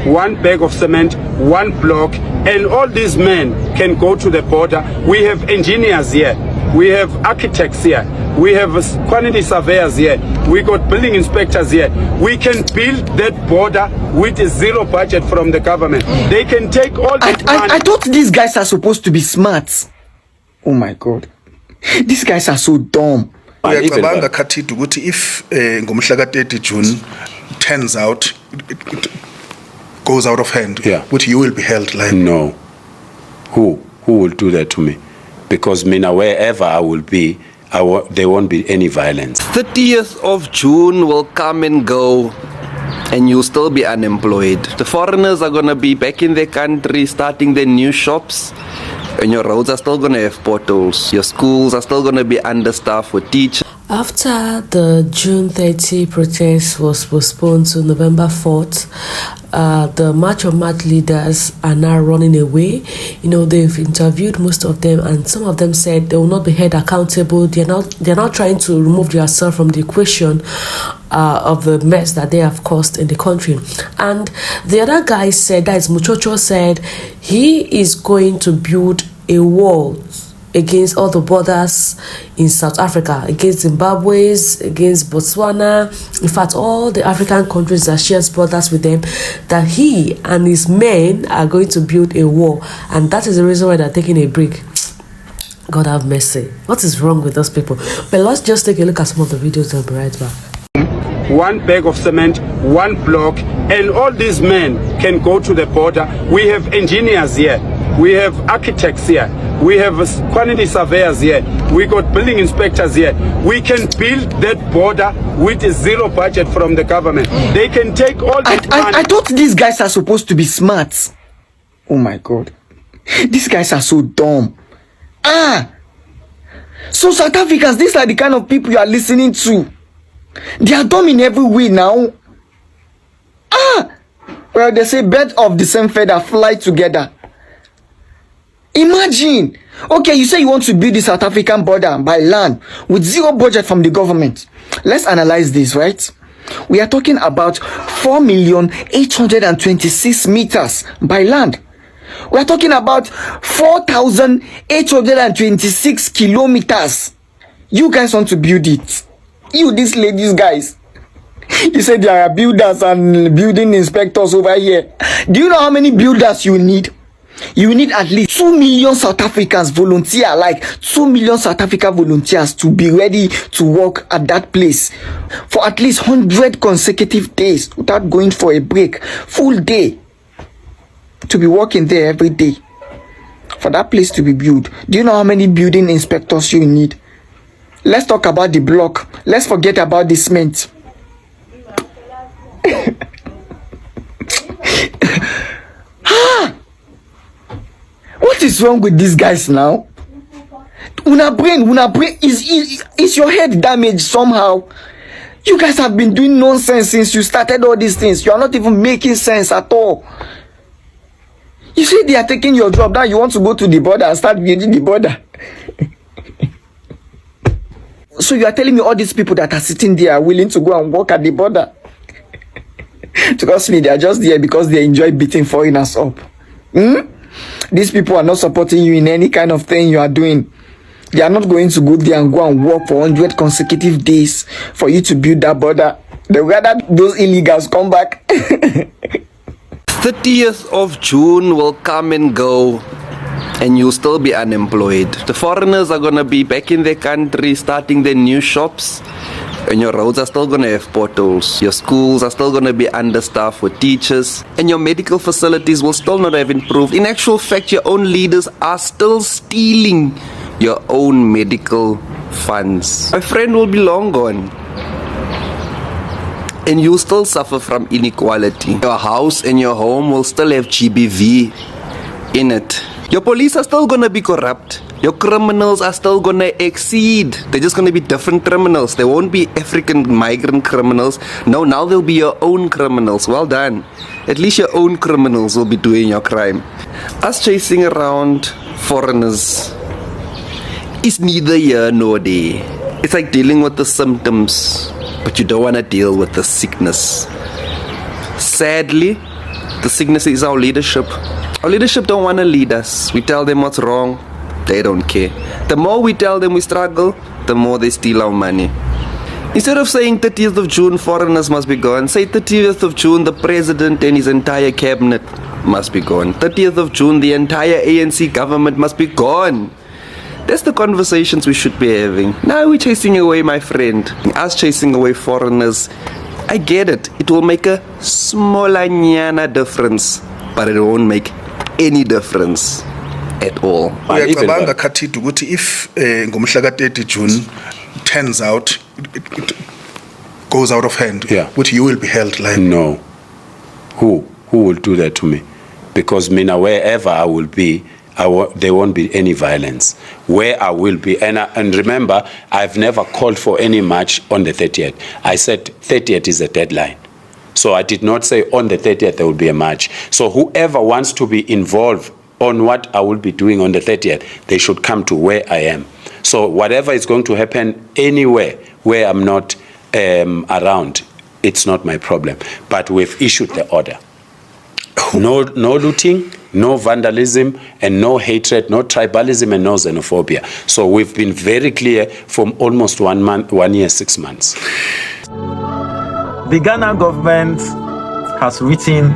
one bag of cement, one block, and all these men can go to the border. We have engineers here. We have architects here. We have quantity surveyors here. We got building inspectors here. We can build that border with a zero budget from the government. They can take all this money. I thought these guys are supposed to be smart. Oh my God. These guys are so dumb. Uyacabanga Khathidi ukuthi if ngomhla ka-30 June turns out it goes out of hand, which you will be held liable. No. Who will do that to me? Because wherever I will be, there won't be any violence. 30th of June will come and go, and you'll still be unemployed. The foreigners are going to be back in their country, starting their new shops, and your roads are still going to have potholes. Your schools are still going to be understaffed with teachers. After the June 30 protest was postponed to November 4th, the March of March leaders are now running away. You know, they've interviewed most of them, and some of them said they will not be held accountable. They're not trying to remove themselves from the equation of the mess that they have caused in the country. And the other guy said, that is Muchocho, said he is going to build a wall against all the borders in South Africa, against Zimbabwe's, against Botswana, in fact all the African countries that shares borders with them, that he and his men are going to build a wall, and that is the reason why they're taking a break. God have mercy. What is wrong with those people? But let's just take a look at some of the videos and be right back. One bag of cement, one block, and all these men can go to the border. We have engineers here. We have architects here. We have quantity surveyors here. We got building inspectors here. We can build that border with a zero budget from the government. They can take all this money. I thought these guys are supposed to be smart. Oh my God. These guys are so dumb. So South Africans, these are the kind of people you are listening to. They are dumb in every way now. Well, they say birds of the same feather fly together. Imagine. Okay, you say you want to build the South African border by land with zero budget from the government. Let's analyze this, right? We are talking about 4,826 meters by land. We are talking about 4,826 kilometers. You guys want to build it. You, these ladies, guys. You said there are builders and building inspectors over here. Do you know how many builders you need? You need at least 2 million South Africans volunteer, like 2 million South African volunteers to be ready to work at that place for at least 100 consecutive days without going for a break. Full day to be working there every day for that place to be built. Do you know how many building inspectors you need? Let's talk about the block. Let's forget about the cement. What is wrong with these guys now? Una brain, is your head damaged somehow? You guys have been doing nonsense since you started all these things. You are not even making sense at all. You see, they are taking your job. Now you want to go to the border and start building the border. So you are telling me all these people that are sitting there are willing to go and work at the border? Trust me, they are just there because they enjoy beating foreigners up. These people are not supporting you in any kind of thing you are doing. They are not going to go there and go and work for 100 consecutive days for you to build that border. They rather those illegals come back. 30th of June will come and go, and you'll still be unemployed. The foreigners are going to be back in their country, starting their new shops, and your roads are still going to have potholes. Your schools are still going to be understaffed with teachers, and your medical facilities will still not have improved. In actual fact, your own leaders are still stealing your own medical funds. My friend will be long gone, and you'll still suffer from inequality. Your house and your home will still have GBV in it. Your police are still gonna be corrupt. Your criminals are still gonna exceed. They're just gonna be different criminals. They won't be African migrant criminals. No, now they'll be your own criminals. Well done. At least your own criminals will be doing your crime. Us chasing around foreigners is neither here nor there. It's like dealing with the symptoms, but you don't want to deal with the sickness. Sadly, The sickness is our leadership. Our leadership don't want to lead us. We tell them what's wrong, they don't care. The more we tell them we struggle, the more they steal our money. Instead of saying 30th of June, foreigners must be gone, say 30th of June, the president and his entire cabinet must be gone. 30th of June, the entire ANC government must be gone. That's the conversations we should be having. Now we're chasing away, my friend. Us chasing away foreigners. I get it. It will make a smaller difference, but it won't make any difference at all. Uyacabanga Khathithi ukuthi if ngomhla ka-30 June turns out it goes out of hand, which you will be held liable? No. Who will do that to me? Because wherever I will be, there won't be any violence. Where I will be, and remember, I've never called for any march on the 30th. I said 30th is a deadline. So I did not say on the 30th there will be a march. So whoever wants to be involved on what I will be doing on the 30th, they should come to where I am. So whatever is going to happen anywhere where I'm not around, it's not my problem. But we've issued the order. No looting, no vandalism, and no hatred, no tribalism, and no xenophobia. So we've been very clear from almost 1 year, 6 months. The Ghana government has written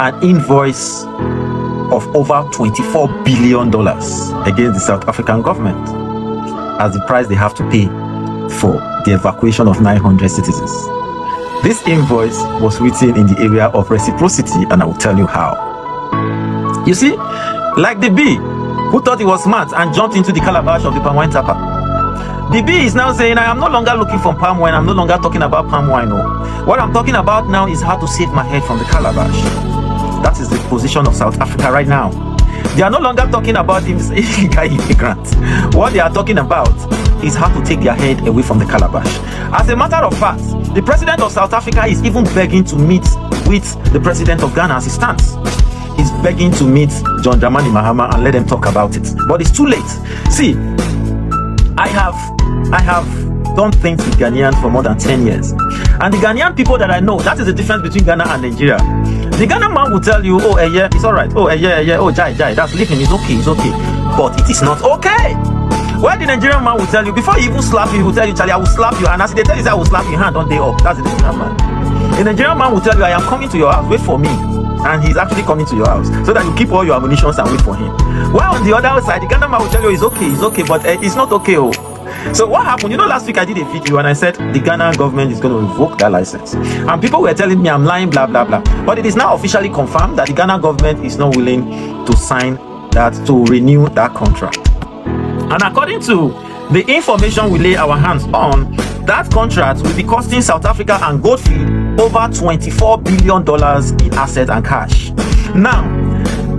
an invoice of over $24 billion against the South African government as the price they have to pay for the evacuation of 900 citizens. This invoice was written in the area of reciprocity, and I will tell you how. You see, like the bee who thought he was smart and jumped into the calabash of the palm wine tapper. The bee is now saying, I am no longer looking for palm wine, I'm no longer talking about palm wine. No. What I'm talking about now is how to save my head from the calabash. That is the position of South Africa right now. They are no longer talking about illegal immigrants. What they are talking about is how to take their head away from the calabash. As a matter of fact, the president of South Africa is even begging to meet with the president of Ghana as he stands. He's begging to meet John Dramani Mahama and let them talk about it. But it's too late. See, I have done things with Ghanaians for more than 10 years. And the Ghanaian people that I know, that is the difference between Ghana and Nigeria. The Ghana man will tell you, oh, yeah, it's all right. Oh, yeah, oh, Jai, that's living, it's okay. But it is not okay. Why the Nigerian man will tell you, before he even slap you, he will tell you, Charlie, I will slap you. And as they tell you, I will slap your hand on day up. That's the Nigerian man. The Nigerian man will tell you, I am coming to your house, wait for me. And he's actually coming to your house so that you keep all your ammunition and wait for him. While on the other side, the Ghana man will tell you, it's okay, but it's not okay. Oh. So what happened? Last week I did a video and I said the Ghana government is going to revoke that license. And people were telling me I'm lying, blah, blah, blah. But it is now officially confirmed that the Ghana government is not willing to sign that, to renew that contract. And according to the information we lay our hands on, that contract will be costing South Africa and Goldfield over $24 billion in assets and cash. Now,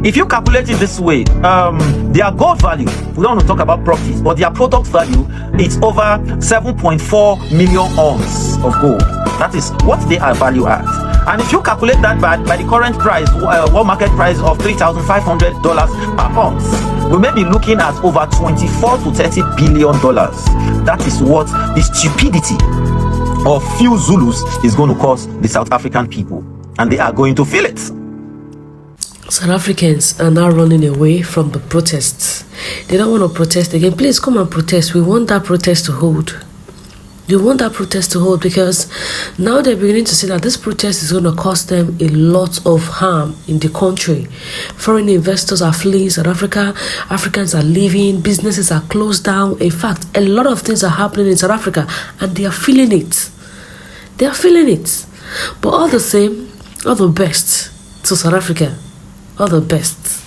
if you calculate it this way, their gold value, we don't want to talk about profits, but their product value is over 7.4 million ounces of gold. That is what they are valued at. And if you calculate that by the current price, world market price of $3,500 per ounce, we may be looking at over $24 to $30 billion. That is what the stupidity of few Zulus is going to cost the South African people. And they are going to feel it. South Africans are now running away from the protests. They don't want to protest again. Please come and protest. We want that protest to hold. We want that protest to hold because now they're beginning to see that this protest is going to cost them a lot of harm in the country. Foreign investors are fleeing South Africa. Africans are leaving. Businesses are closed down. In fact, a lot of things are happening in South Africa and they are feeling it. They are feeling it. But all the same, all the best to South Africa. All the best.